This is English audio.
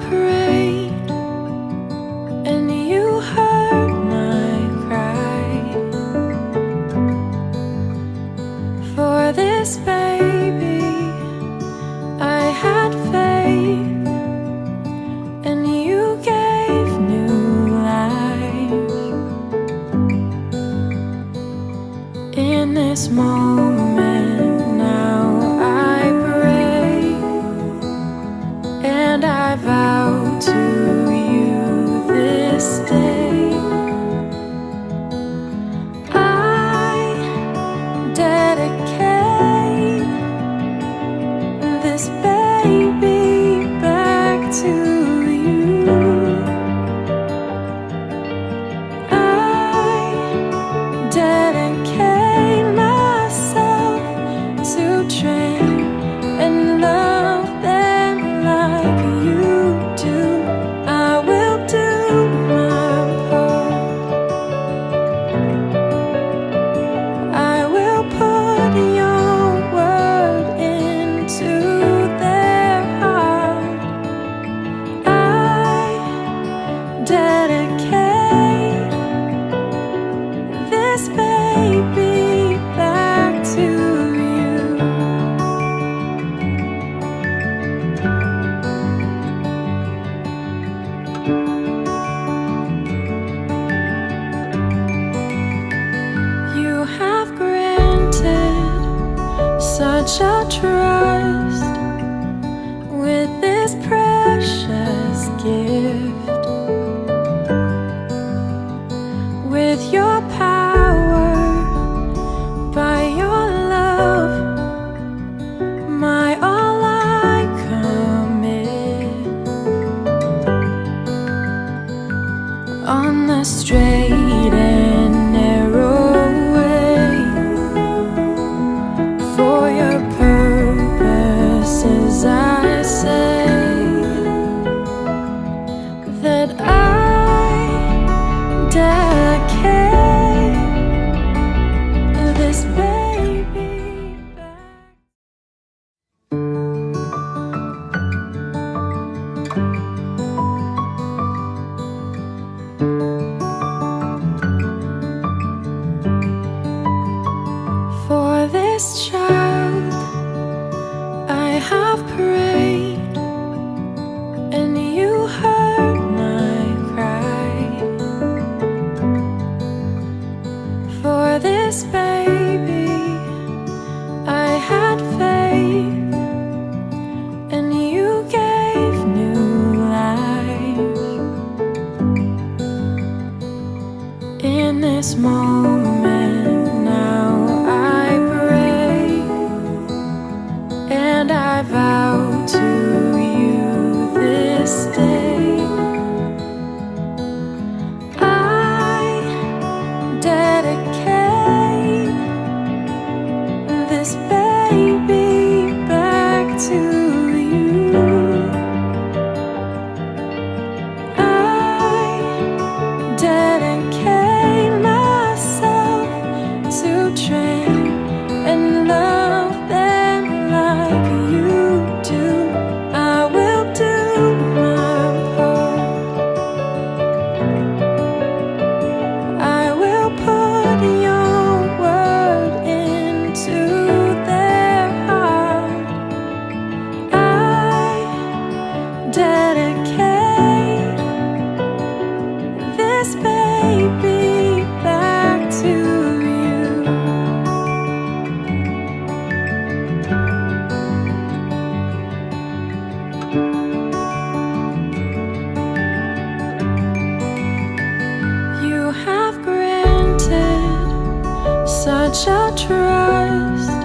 prayed and you heard my cry for this baby. I had faith and you gave new life. In this moment now I pray and I vow to you this day I dedicate this baby back to you. I dedicate myself to train and love them like you do. I will do my part. I will put your word into their heart. I dedicate this baby back to you. You have granted such a trust with this precious gift. With your power, by your love, my all I commit. On the straight and narrow way, for your purposes I say that I dedicate this baby back. For this child I have prayed and you heard my cry. For this baby I had faith and you gave new life. In this moment now I pray and I vow to you this day I dedicate this baby back to you. I dedicate myself to train and love them like you do. I will do my part. I will put your word into their heart. I dedicate this baby back to you. You have granted such a trust